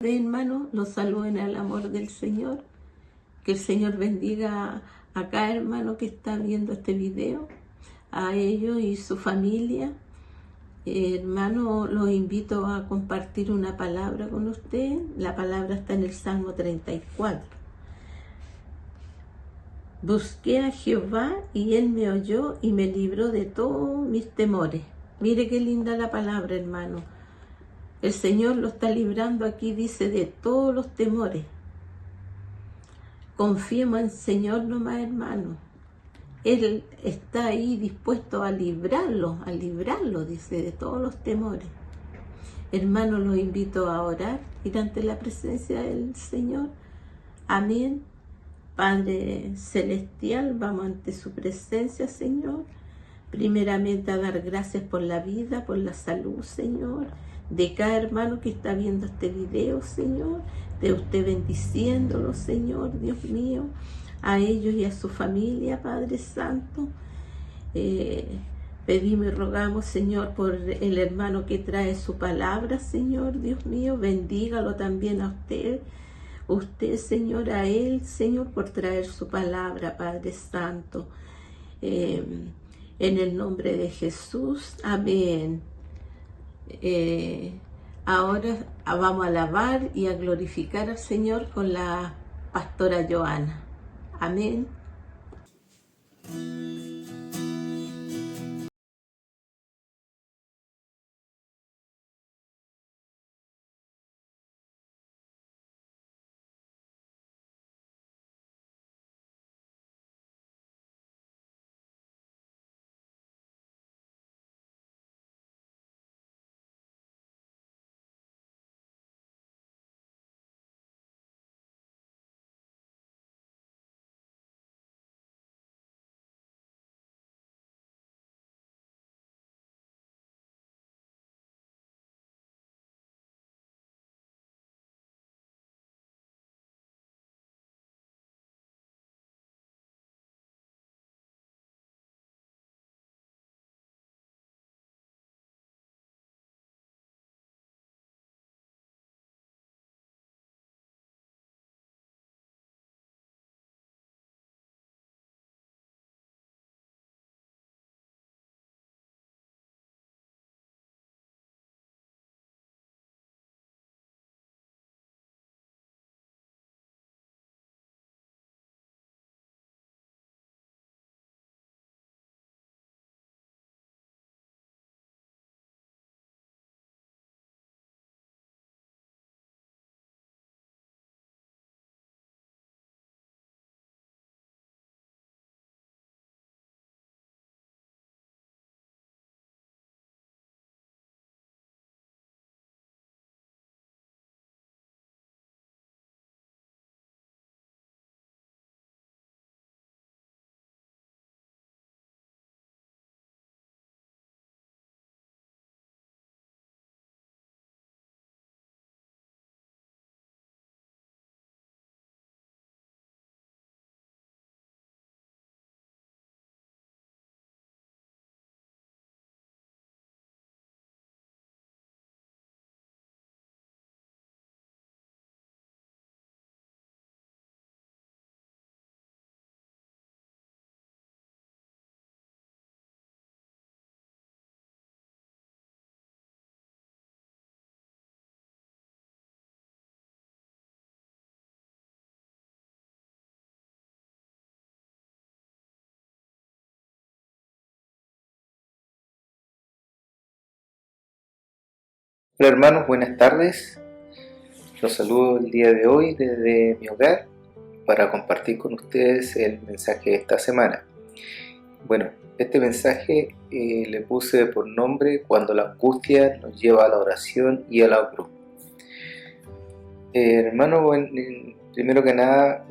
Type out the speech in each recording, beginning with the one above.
fe, hermano, los saludo en el amor del Señor. Que el Señor bendiga a cada hermano que está viendo este video, a ellos y su familia. Hermano, los invito a compartir una palabra con usted. La palabra está en el Salmo 34. Busqué a Jehová y Él me oyó y me libró de todos mis temores. Mire qué linda la palabra, hermano. El Señor lo está librando aquí, dice, de todos los temores. Confiemos en el Señor nomás, hermano. Él está ahí dispuesto a librarlo, dice, de todos los temores. Hermanos, los invito a orar, ir ante la presencia del Señor. Amén. Padre Celestial, vamos ante su presencia, Señor. Primeramente a dar gracias por la vida, por la salud, Señor, de cada hermano que está viendo este video, Señor, de usted bendiciéndolo, Señor, Dios mío, a ellos y a su familia, Padre Santo. Pedimos y rogamos, Señor, por el hermano que trae su palabra, Señor, Dios mío, bendígalo también a usted, Señor, a él, Señor, por traer su palabra, Padre Santo. En el nombre de Jesús, amén. Ahora vamos a alabar y a glorificar al Señor con la pastora Joana. Amén. Hola hermanos, buenas tardes. Los saludo el día de hoy desde mi hogar para compartir con ustedes el mensaje de esta semana. Bueno, este mensaje le puse por nombre Cuando la angustia nos lleva a la oración y a la cruz. Hermano, primero que nada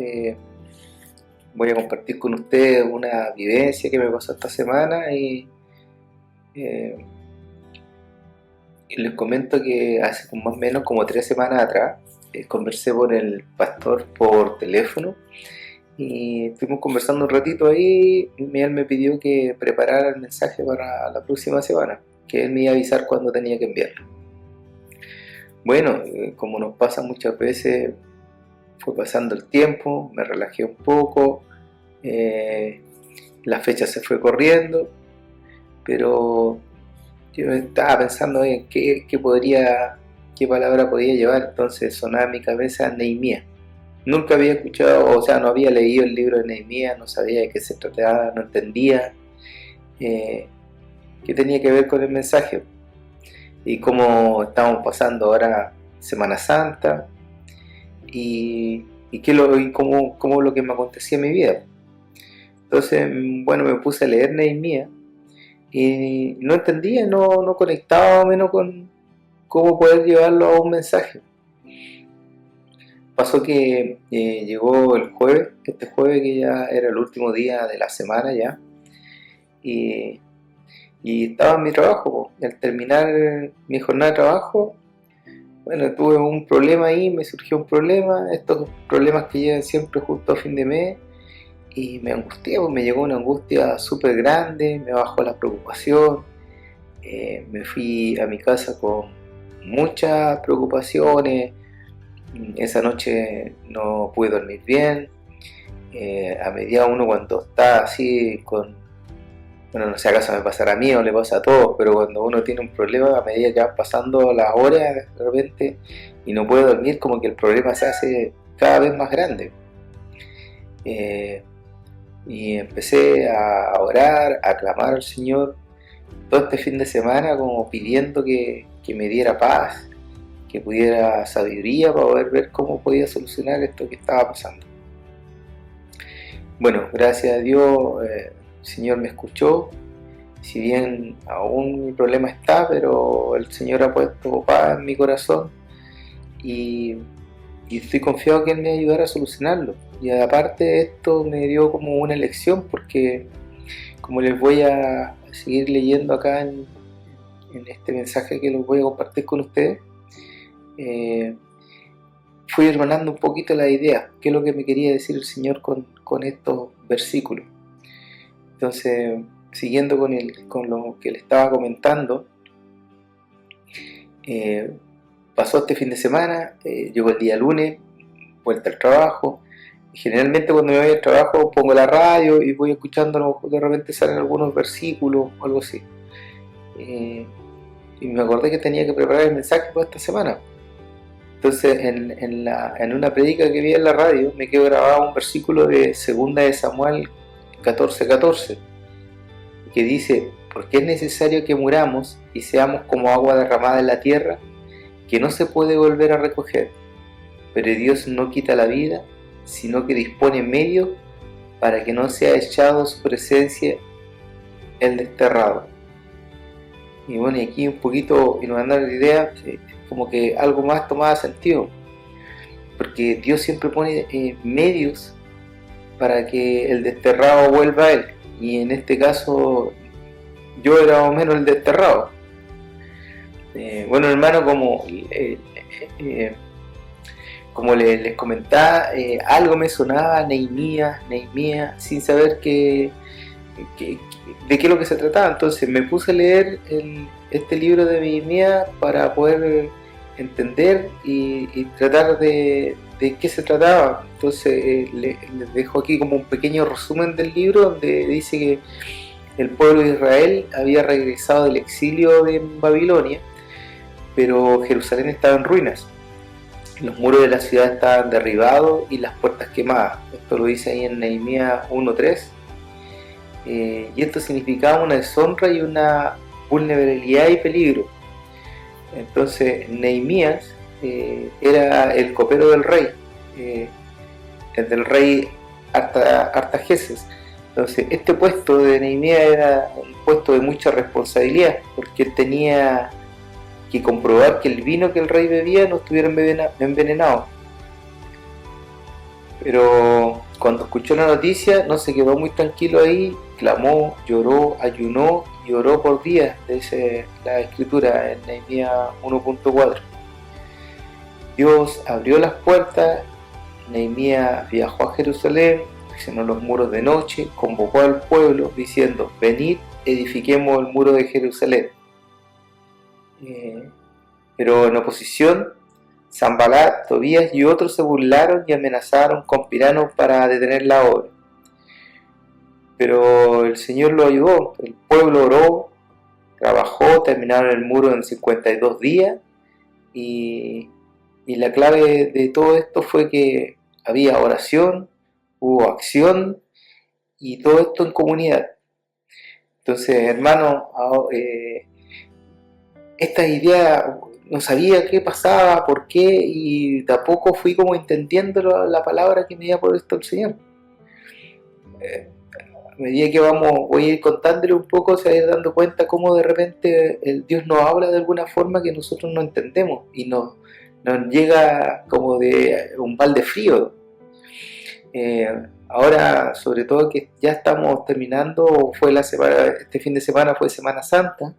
voy a compartir con ustedes una vivencia que me pasó esta semana y les comento que hace más o menos como 3 semanas atrás conversé con el pastor por teléfono y estuvimos conversando un ratito ahí y él me pidió que preparara el mensaje para la próxima semana, que él me iba a avisar cuándo tenía que enviarlo. Bueno, como nos pasa muchas veces, fue pasando el tiempo, me relajé un poco, la fecha se fue corriendo, pero yo estaba pensando en qué palabra podía llevar, entonces sonaba en mi cabeza Nehemías. Nunca había escuchado, o sea, no había leído el libro de Nehemías, no sabía de qué se trataba, no entendía qué tenía que ver con el mensaje. Y como estamos pasando ahora Semana Santa, y cómo lo que me acontecía en mi vida. Entonces, bueno, me puse a leer Nehemías y no entendía, no conectaba o menos con cómo poder llevarlo a un mensaje. Pasó que llegó el jueves, este jueves que ya era el último día de la semana ya, y estaba en mi trabajo, y al terminar mi jornada de trabajo, bueno, tuve un problema ahí, me surgió un problema, estos problemas que llegan siempre justo a fin de mes, y me angustié, me llegó una angustia súper grande, me bajó la preocupación, me fui a mi casa con muchas preocupaciones, esa noche no pude dormir bien, a medida uno cuando está así bueno, no sé acaso me pasará a mí o le pasa a todos, pero cuando uno tiene un problema, a medida que van pasando las horas de repente y no puede dormir, como que el problema se hace cada vez más grande. Y empecé a orar, a clamar al Señor todo este fin de semana, como pidiendo que me diera paz, que pudiera sabiduría para poder ver cómo podía solucionar esto que estaba pasando. Bueno, gracias a Dios el Señor me escuchó, si bien aún mi problema está, pero el Señor ha puesto paz en mi corazón y estoy confiado que Él me ayudará a solucionarlo. Y aparte esto me dio como una lección, porque como les voy a seguir leyendo acá en este mensaje que los voy a compartir con ustedes, fui hermanando un poquito la idea, qué es lo que me quería decir el Señor con estos versículos. Entonces, siguiendo con lo que le estaba comentando, pasó este fin de semana, llegó el día lunes, vuelta al trabajo. Generalmente cuando me voy al trabajo pongo la radio y voy escuchando, de repente salen algunos versículos o algo así. Y me acordé que tenía que preparar el mensaje para esta semana. Entonces en una predica que vi en la radio me quedó grabado un versículo de 2 de Samuel 14:14, que dice: porque es necesario que muramos y seamos como agua derramada en la tierra, que no se puede volver a recoger, pero Dios no quita la vida, sino que dispone medios para que no sea echado a su presencia el desterrado. Y bueno, y aquí un poquito, y nos van a dar la idea, como que algo más tomaba sentido, porque Dios siempre pone medios para que el desterrado vuelva a Él, y en este caso yo era más o menos el desterrado. Bueno, hermano, como les comentaba, algo me sonaba Nehemías, sin saber de qué es lo que se trataba. Entonces me puse a leer este libro de Nehemías para poder entender y tratar de qué se trataba. Entonces les dejo aquí como un pequeño resumen del libro, donde dice que el pueblo de Israel había regresado del exilio de Babilonia, pero Jerusalén estaba en ruinas. Los muros de la ciudad estaban derribados y las puertas quemadas. Esto lo dice ahí en Nehemías 1:3. Y esto significaba una deshonra y una vulnerabilidad y peligro. Entonces Nehemías era el copero del rey, el del rey Artajerjes. Entonces este puesto de Nehemías era un puesto de mucha responsabilidad, porque él tenía que comprobar que el vino que el rey bebía no estuviera envenenado. Pero cuando escuchó la noticia no se quedó muy tranquilo ahí, clamó, lloró, ayunó y oró por días, dice la escritura en Nehemías 1:4. Dios abrió las puertas, Nehemías viajó a Jerusalén, presionó los muros de noche, convocó al pueblo diciendo: venid, edifiquemos el muro de Jerusalén. Pero en oposición Sanballat, Tobías y otros se burlaron y amenazaron, conspiraron para detener la obra. Pero el Señor lo ayudó, el pueblo oró, trabajó, terminaron el muro en 52 días y la clave de todo esto fue que había oración, hubo acción y todo esto en comunidad. Entonces, hermano, esta idea no sabía qué pasaba, por qué, y tampoco fui como entendiendo la palabra que me dio por esto el Señor. A medida que voy a ir contándole un poco, se va a ir dando cuenta cómo de repente el Dios nos habla de alguna forma que nosotros no entendemos y nos llega como de un balde frío. Ahora, sobre todo que ya estamos terminando, este fin de semana fue Semana Santa,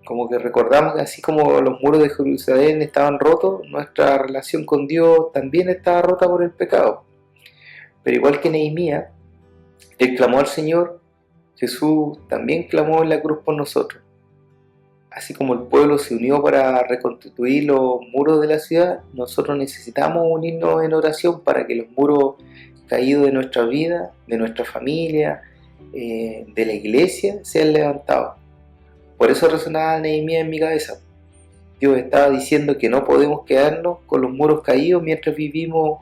como que recordamos que así como los muros de Jerusalén estaban rotos, nuestra relación con Dios también estaba rota por el pecado. Pero igual que Nehemías, él clamó al Señor, Jesús también clamó en la cruz por nosotros. Así como el pueblo se unió para reconstituir los muros de la ciudad, nosotros necesitamos unirnos en oración para que los muros caídos de nuestra vida, de nuestra familia, de la iglesia, sean levantados. Por eso resonaba Nehemías en mi cabeza. Dios estaba diciendo que no podemos quedarnos con los muros caídos mientras vivimos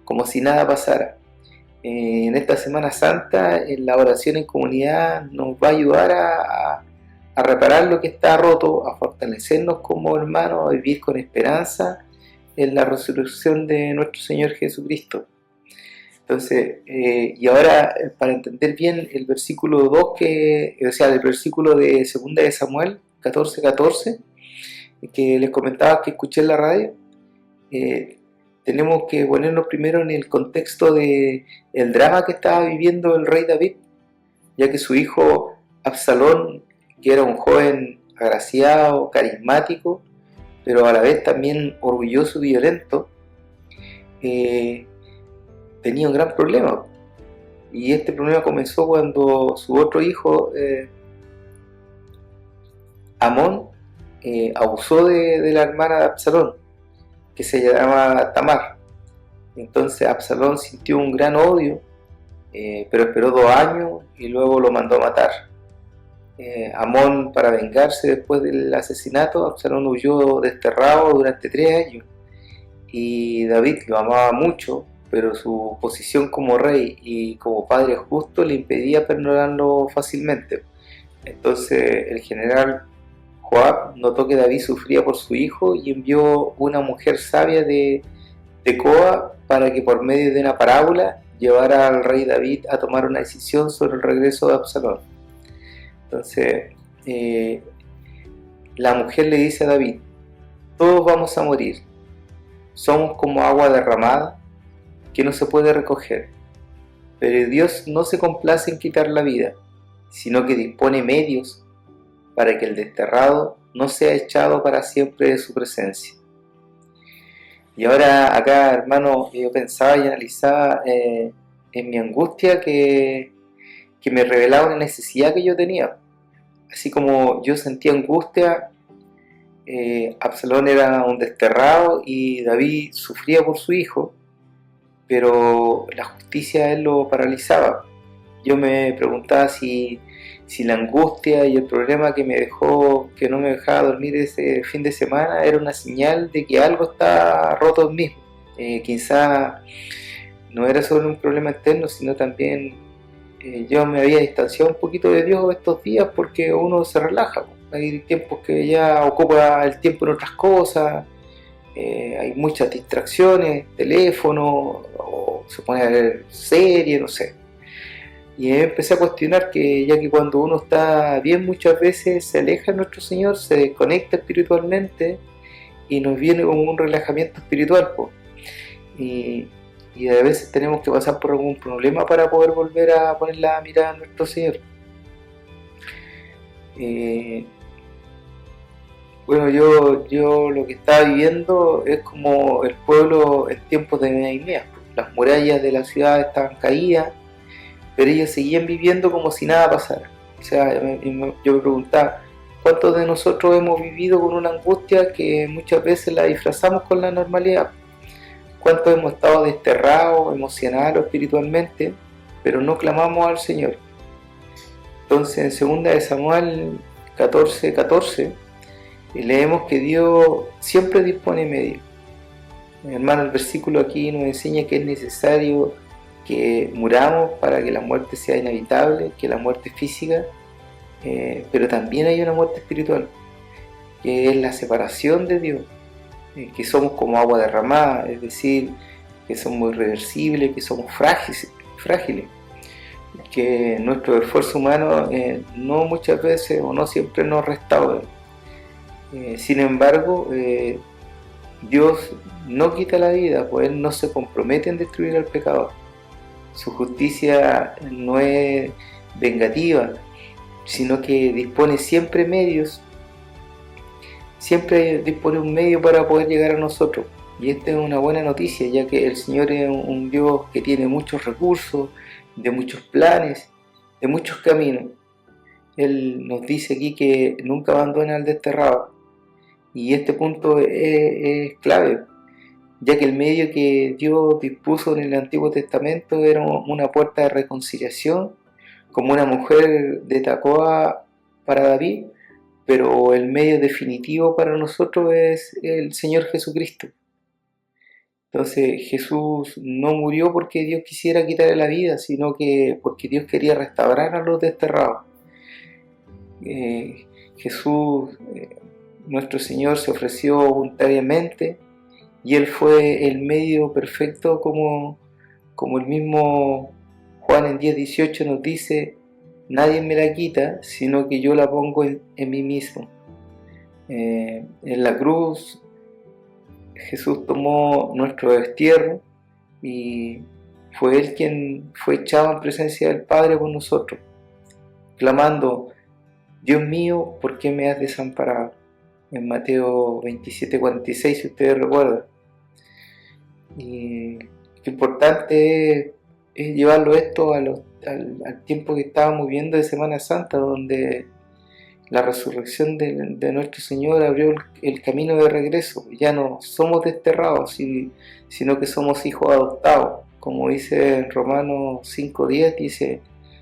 como si nada pasara. En esta Semana Santa, en la oración en comunidad nos va a ayudar a reparar lo que está roto, a fortalecernos como hermanos, a vivir con esperanza en la resurrección de nuestro Señor Jesucristo. Entonces, y ahora para entender bien el versículo 2, el versículo de 2 de Samuel 14:14, que les comentaba que escuché en la radio, tenemos que ponernos primero en el contexto del drama que estaba viviendo el rey David, ya que su hijo Absalón, que era un joven agraciado, carismático, pero a la vez también orgulloso y violento, tenía un gran problema. Y este problema comenzó cuando su otro hijo, Amón, abusó de la hermana de Absalón, que se llamaba Tamar. Entonces Absalón sintió un gran odio, pero esperó 2 años y luego lo mandó a matar. Amón, para vengarse después del asesinato, Absalón huyó desterrado durante 3 años. Y David lo amaba mucho, pero su posición como rey y como padre justo le impedía perdonarlo fácilmente. Entonces el general Joab notó que David sufría por su hijo y envió una mujer sabia de Tecoa para que por medio de una parábola llevara al rey David a tomar una decisión sobre el regreso de Absalón. Entonces la mujer le dice a David: todos vamos a morir, somos como agua derramada que no se puede recoger, pero Dios no se complace en quitar la vida, sino que dispone medios para que el desterrado no sea echado para siempre de su presencia. Y ahora acá, hermano, yo pensaba y analizaba en mi angustia que me revelaba una necesidad que yo tenía. Así como yo sentía angustia, Absalón era un desterrado y David sufría por su hijo, pero la justicia a él lo paralizaba. Yo me preguntaba si la angustia y el problema que que no me dejaba dormir ese fin de semana era una señal de que algo está roto en mí. Quizá no era solo un problema externo, sino también yo me había distanciado un poquito de Dios estos días porque uno se relaja. Hay tiempos que ya ocupa el tiempo en otras cosas, hay muchas distracciones, teléfono, o se pone a ver serie, no sé. Y empecé a cuestionar que ya que cuando uno está bien muchas veces se aleja de nuestro Señor, se desconecta espiritualmente y nos viene como un relajamiento espiritual, pues. Y a veces tenemos que pasar por algún problema para poder volver a poner la mirada en nuestro Señor. Bueno, yo lo que estaba viviendo es como el pueblo en tiempos de Nehemías. Las murallas de la ciudad estaban caídas, pero ellos seguían viviendo como si nada pasara. O sea, yo me preguntaba, ¿Cuántos de nosotros hemos vivido con una angustia que muchas veces la disfrazamos con la normalidad? ¿Cuántos hemos estado desterrados emocional o espiritualmente, pero no clamamos al Señor? Entonces en 2 de Samuel 14:14 leemos que Dios siempre dispone medios. Hermano, el versículo aquí nos enseña que es necesario que muramos para que la muerte sea inevitable, que la muerte física, pero también hay una muerte espiritual, que es la separación de Dios, que somos como agua derramada, es decir, que somos irreversibles, que somos frágiles, que nuestro esfuerzo humano no muchas veces o no siempre nos restaura. Sin embargo, Dios no quita la vida, pues Él no se compromete en destruir al pecador. Su justicia no es vengativa, sino que dispone siempre medios, siempre dispone un medio para poder llegar a nosotros. Y esta es una buena noticia, ya que el Señor es un Dios que tiene muchos recursos, de muchos planes, de muchos caminos. Él nos dice aquí que nunca abandona al desterrado. Y este punto es clave, ya que el medio que Dios dispuso en el Antiguo Testamento era una puerta de reconciliación, como una mujer de Tecoa para David, pero el medio definitivo para nosotros es el Señor Jesucristo. Entonces Jesús no murió porque Dios quisiera quitarle la vida, sino que porque Dios quería restaurar a los desterrados. Jesús, nuestro Señor, se ofreció voluntariamente y Él fue el medio perfecto, como el mismo Juan en 10:18 nos dice: nadie me la quita, sino que yo la pongo en mí mismo. En la cruz Jesús tomó nuestro destierro y fue Él quien fue echado en presencia del Padre por nosotros, clamando: Dios mío, ¿por qué me has desamparado? En Mateo 27:46, si ustedes recuerdan. Y lo importante es llevarlo esto al tiempo que estábamos viviendo de Semana Santa, donde la resurrección de nuestro Señor abrió el camino de regreso. Ya no somos desterrados, sino que somos hijos adoptados. Como dice en Romanos 5:10, dice: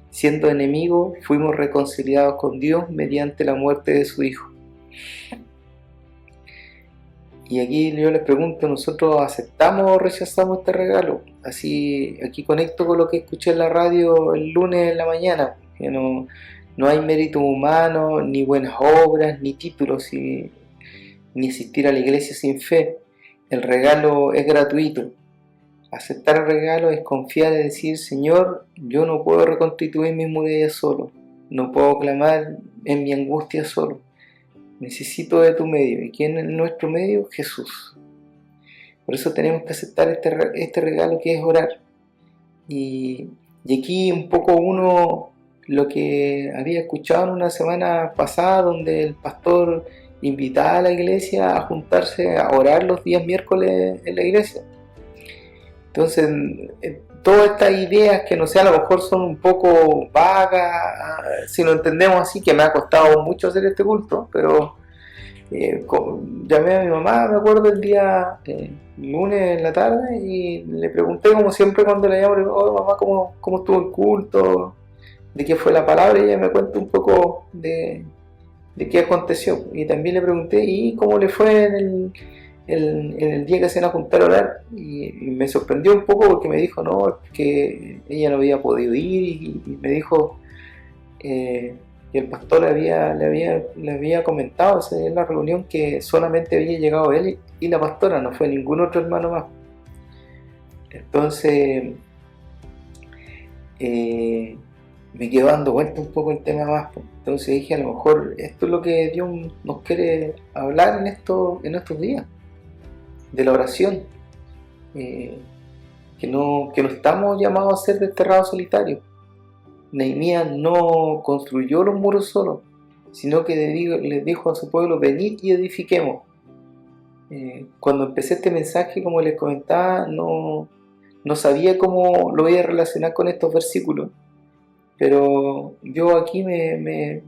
siendo enemigos, fuimos reconciliados con Dios mediante la muerte de su Hijo. Y aquí yo les pregunto, ¿nosotros aceptamos o rechazamos este regalo? Así, aquí conecto con lo que escuché en la radio el lunes en la mañana, que no hay mérito humano, ni buenas obras, ni títulos, ni asistir a la iglesia sin fe. El regalo es gratuito. Aceptar el regalo es confiar y decir: Señor, yo no puedo reconstituir mis murallas solo, no puedo clamar en mi angustia solo, necesito de tu medio. ¿Y quién es nuestro medio? Jesús. Por eso tenemos que aceptar este regalo que es orar. Y aquí un poco lo que había escuchado en una semana pasada, donde el pastor invitaba a la iglesia a juntarse a orar los días miércoles en la iglesia. Entonces, todas estas ideas que no sé, a lo mejor son un poco vagas, si lo entendemos así, que me ha costado mucho hacer este culto, pero llamé a mi mamá, me acuerdo, el día lunes en la tarde, y le pregunté, como siempre cuando la llamo, le digo: oh, mamá, ¿cómo estuvo el culto? ¿De qué fue la palabra? Y ella me cuenta un poco de qué aconteció. Y también le pregunté: ¿y cómo le fue en el día que se iban a juntar a orar? Y me sorprendió un poco, porque me dijo que ella no había podido ir, y me dijo que el pastor le había comentado en la reunión que solamente había llegado él y la pastora, no fue ningún otro hermano más. Entonces me quedó dando vuelta un poco el tema más. Entonces dije: a lo mejor esto es lo que Dios nos quiere hablar en estos días, de la oración, que no estamos llamados a ser desterrados solitarios. Nehemías no construyó los muros solo, sino que les dijo a su pueblo: venid y edifiquemos. Cuando empecé este mensaje, como les comentaba, no sabía cómo lo voy a relacionar con estos versículos, pero yo aquí me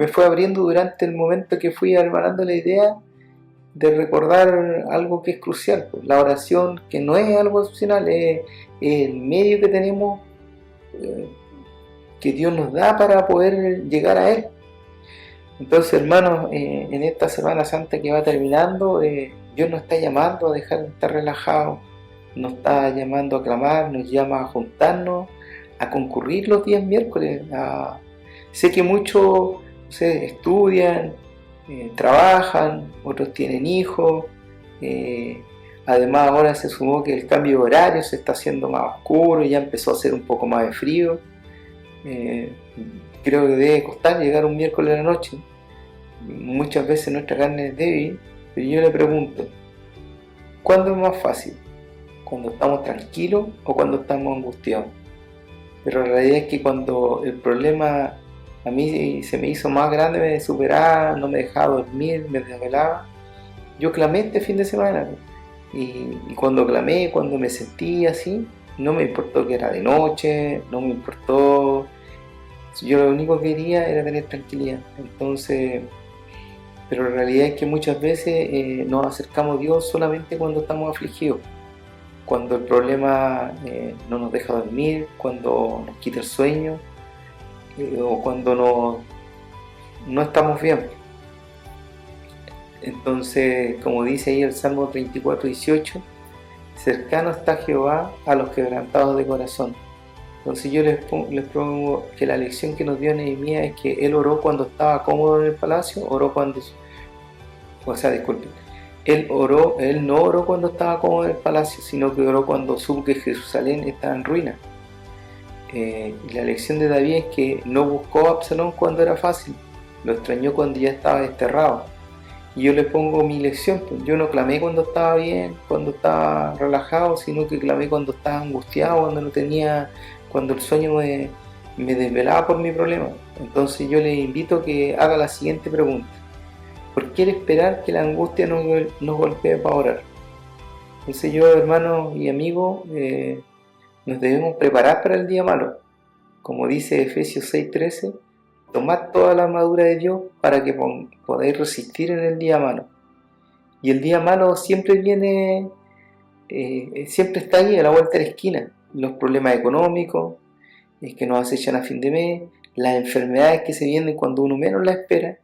fue abriendo durante el momento que fui armando la idea de recordar algo que es crucial, pues, la oración, que no es algo opcional, es el medio que tenemos, eh, que Dios nos da para poder llegar a Él. Entonces, hermanos, en esta Semana Santa que va terminando, Dios nos está llamando a dejar de estar relajados, nos está llamando a clamar, nos llama a juntarnos, a concurrir los días miércoles. Sé que muchos estudian, trabajan, otros tienen hijos, además ahora se sumó que el cambio de horario se está haciendo más oscuro, ya empezó a hacer un poco más de frío. Creo que debe costar llegar un miércoles a la noche. Muchas veces nuestra carne es débil, pero yo le pregunto, ¿cuándo es más fácil? ¿Cuando estamos tranquilos o cuando estamos angustiados? Pero la realidad es que cuando el problema a mí se me hizo más grande, me superaba, no me dejaba dormir, me desvelaba, yo clamé este fin de semana. Y cuando clamé, cuando me sentí así, no me importó que era de noche, no me importó. Yo lo único que quería era tener tranquilidad. Entonces, pero la realidad es que muchas veces nos acercamos a Dios solamente cuando estamos afligidos, cuando el problema no nos deja dormir, cuando nos quita el sueño, o cuando no estamos bien. Entonces, como dice ahí el Salmo 34:18, cercano está Jehová a los quebrantados de corazón. Entonces yo les propongo que la lección que nos dio Nehemías es que él oró cuando estaba cómodo en el palacio, él no oró cuando estaba cómodo en el palacio, sino que oró cuando supo que Jerusalén estaba en ruina. Y la lección de David es que no buscó a Absalón cuando era fácil, lo extrañó cuando ya estaba desterrado. Y yo le pongo mi lección, pues yo no clamé cuando estaba bien, cuando estaba relajado, sino que clamé cuando estaba angustiado, cuando el sueño me desvelaba por mi problema. Entonces yo le invito a que haga la siguiente pregunta: ¿por qué esperar que la angustia nos golpee para orar? Entonces yo, hermanos y amigos, nos debemos preparar para el día malo. Como dice Efesios 6:13, tomad toda la armadura de Dios para que podáis resistir en el día malo. Y el día malo siempre viene, siempre está ahí a la vuelta de la esquina. Los problemas económicos que nos acechan a fin de mes, las enfermedades que se vienen cuando uno menos la espera,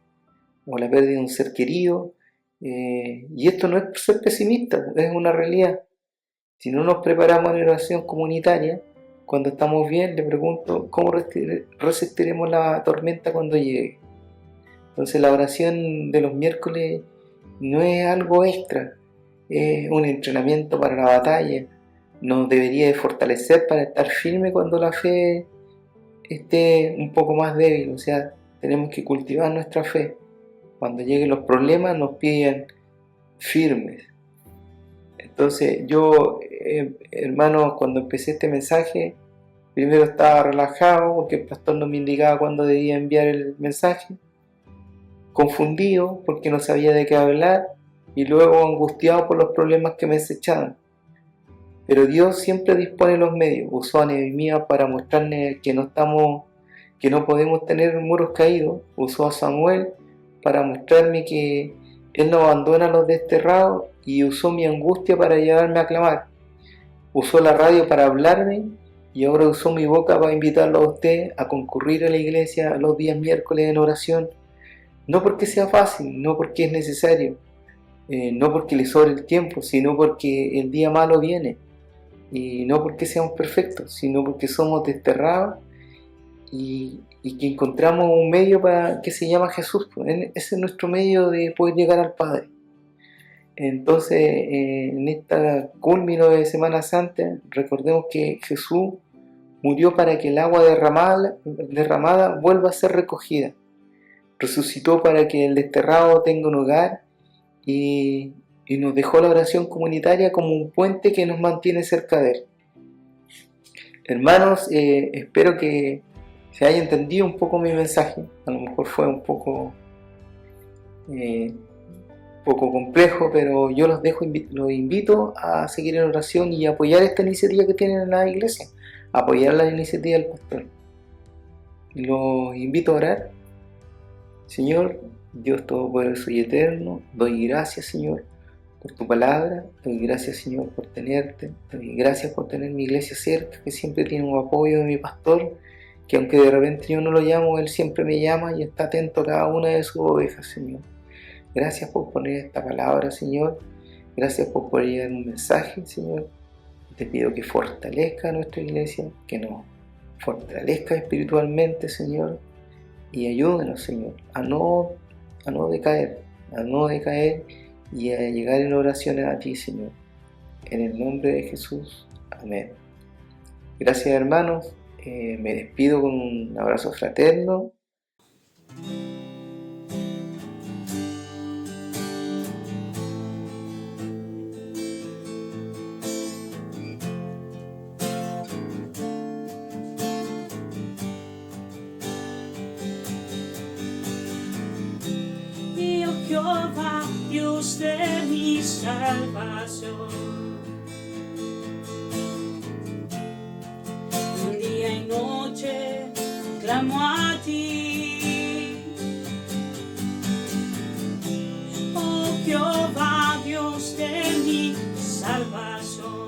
o la pérdida de un ser querido. Y esto no es ser pesimista, es una realidad. Si no nos preparamos en oración comunitaria, cuando estamos bien, le pregunto, ¿cómo resistiremos la tormenta cuando llegue? Entonces la oración de los miércoles no es algo extra, es un entrenamiento para la batalla. Nos debería de fortalecer para estar firme cuando la fe esté un poco más débil. O sea, tenemos que cultivar nuestra fe. Cuando lleguen los problemas nos piden firmes. Entonces yo, hermanos, cuando empecé este mensaje, primero estaba relajado porque el pastor no me indicaba cuándo debía enviar el mensaje, confundido porque no sabía de qué hablar, y luego angustiado por los problemas que me acechaban. Pero Dios siempre dispone los medios. Usó a Nehemías para mostrarme que no podemos tener muros caídos. Usó a Samuel para mostrarme que Él no abandona a los desterrados, y usó mi angustia para llevarme a clamar. Usó la radio para hablarme, y ahora usó mi boca para invitarlo a usted a concurrir a la iglesia los días miércoles en oración. No porque sea fácil, no porque es necesario, no porque le sobre el tiempo, sino porque el día malo viene. Y no porque seamos perfectos, sino porque somos desterrados y que encontramos un medio que se llama Jesús. Ese es nuestro medio de poder llegar al Padre. Entonces, en esta culmino de Semana Santa, recordemos que Jesús murió para que el agua derramada vuelva a ser recogida. Resucitó para que el desterrado tenga un hogar, y nos dejó la oración comunitaria como un puente que nos mantiene cerca de Él. Hermanos, espero que se haya entendido un poco mi mensaje. A lo mejor fue un poco complejo, pero yo los invito a seguir en oración y apoyar esta iniciativa que tienen en la iglesia, apoyar la iniciativa del pastor. Los invito a orar. Señor, Dios Todopoderoso y Eterno, doy gracias, Señor, por tu palabra, doy gracias, Señor, por tenerte, doy gracias por tener mi iglesia cerca, que siempre tiene un apoyo de mi pastor, que aunque de repente yo no lo llamo, él siempre me llama y está atento a cada una de sus ovejas, Señor. Gracias por poner esta palabra, Señor, gracias por poder llevar un mensaje, Señor. Te pido que fortalezca a nuestra iglesia, que nos fortalezca espiritualmente, Señor, y ayúdenos, Señor, a no decaer y a llegar en oraciones a ti, Señor. En el nombre de Jesús. Amén. Gracias, hermanos. Me despido con un abrazo fraterno. Jehová, Dios de mi salvación. Día y noche clamo a ti. Oh Jehová, Dios de mi salvación.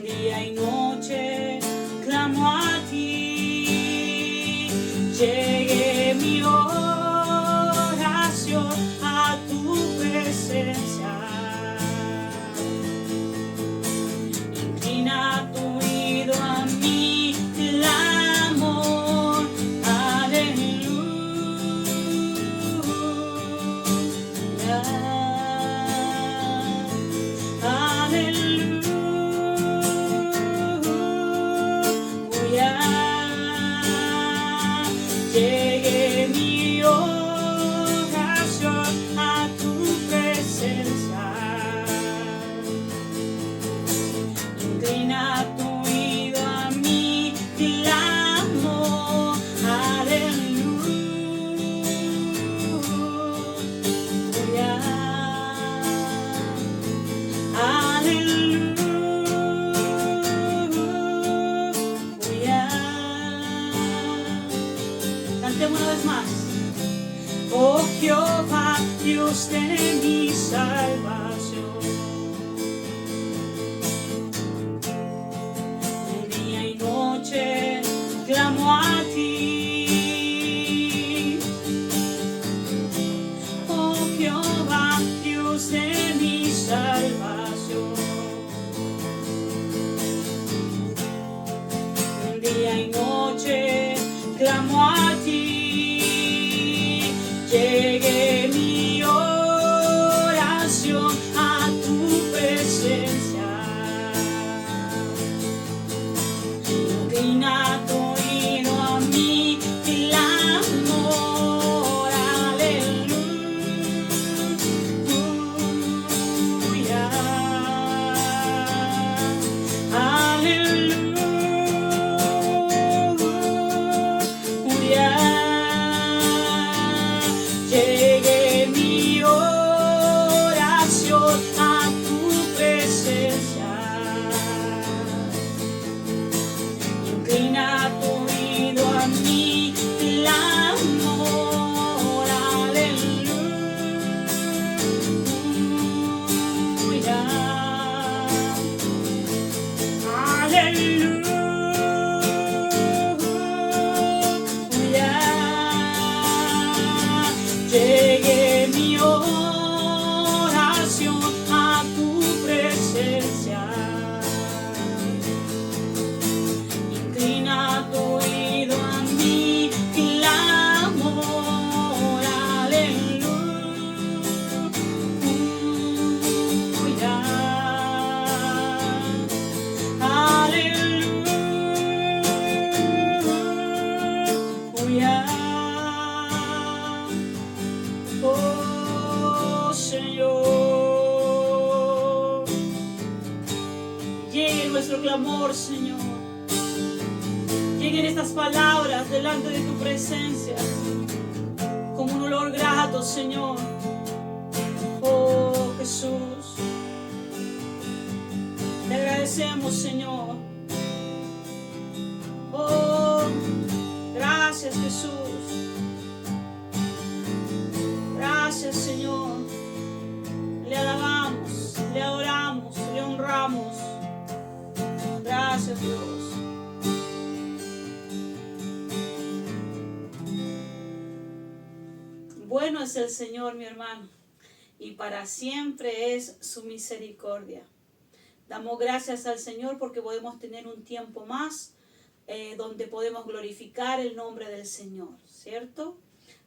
Día y noche clamo a ti. Llegue mi oración a tu presencia. Inclina tu oído a mi clamor. Aleluya. Aleluya. Llegue mi oración a tu presencia. Inclina tu oído a mi clamor. Aleluya. Aleluya. Cantemos una vez más. Oh Jehová, Dios de mi salvación. De día y noche clamo a ti. Oh Jehová, Dios de mi salvación. Día y noche clamo a ti. Llegue mi oración a tu presencia. Inclina tu oído a mi clamor. Aleluya. Aleluya. Llegue mi oración a tu presencia. Inclina tu oído a mi clamor. Aleluya. Aleluya. Llegue mi oración a tu presencia. Inclina tu oído a mi clamor. Aleluya. Aleluya. Oh Señor, llegue nuestro clamor, Señor. Lleguen estas palabras delante de tu presencia como un olor grato, Señor. Oh Jesús, te agradecemos, Señor, Gracias, Jesús. Gracias, Señor. Le alabamos, le adoramos, le honramos. Gracias, Dios. Bueno es el Señor, mi hermano, y para siempre es su misericordia. Damos gracias al Señor porque podemos tener un tiempo más donde podemos glorificar el nombre del Señor, ¿cierto?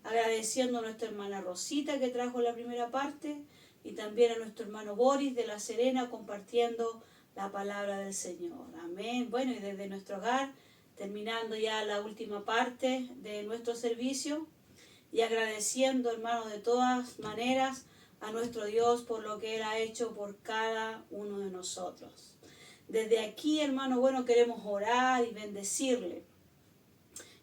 Agradeciendo a nuestra hermana Rosita que trajo la primera parte y también a nuestro hermano Boris de La Serena compartiendo la palabra del Señor. Amén. Bueno, y desde nuestro hogar, terminando ya la última parte de nuestro servicio y agradeciendo, hermanos, de todas maneras a nuestro Dios por lo que Él ha hecho por cada uno de nosotros. Desde aquí, hermano, bueno, queremos orar y bendecirle.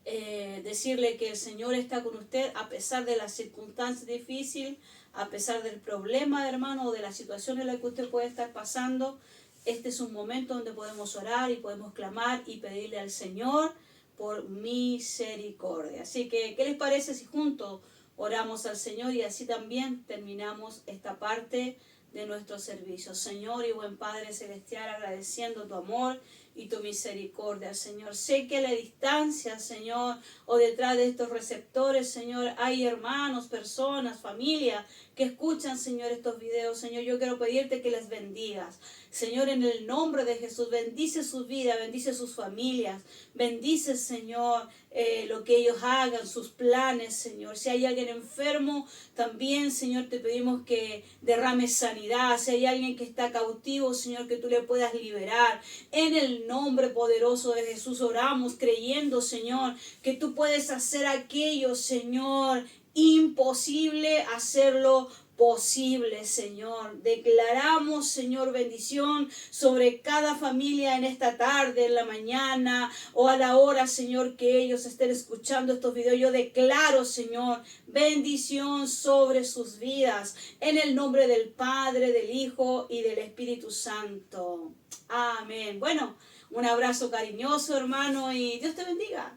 Decirle que el Señor está con usted a pesar de las circunstancias difíciles, a pesar del problema, hermano, o de la situación en la que usted puede estar pasando. Este es un momento donde podemos orar y podemos clamar y pedirle al Señor por misericordia. Así que, ¿qué les parece si juntos oramos al Señor y así también terminamos esta parte de nuestro servicio? Señor y buen Padre Celestial, agradeciendo tu amor y tu misericordia, Señor. Sé que a la distancia, Señor, o detrás de estos receptores, Señor, hay hermanos, personas, familias que escuchan, Señor, estos videos. Señor, yo quiero pedirte que les bendigas. Señor, en el nombre de Jesús, bendice sus vidas, bendice sus familias, bendice, Señor, lo que ellos hagan, sus planes, Señor. Si hay alguien enfermo, también, Señor, te pedimos que derrames sanidad. Si hay alguien que está cautivo, Señor, que tú le puedas liberar. En el nombre poderoso de Jesús oramos, creyendo, Señor, que tú puedes hacer aquello, Señor, imposible, hacerlo posible, Señor. Declaramos, Señor, bendición sobre cada familia en esta tarde, en la mañana o a la hora, Señor, que ellos estén escuchando estos videos. Yo declaro, Señor, bendición sobre sus vidas en el nombre del Padre, del Hijo y del Espíritu Santo. Amén. Bueno, un abrazo cariñoso, hermano, y Dios te bendiga.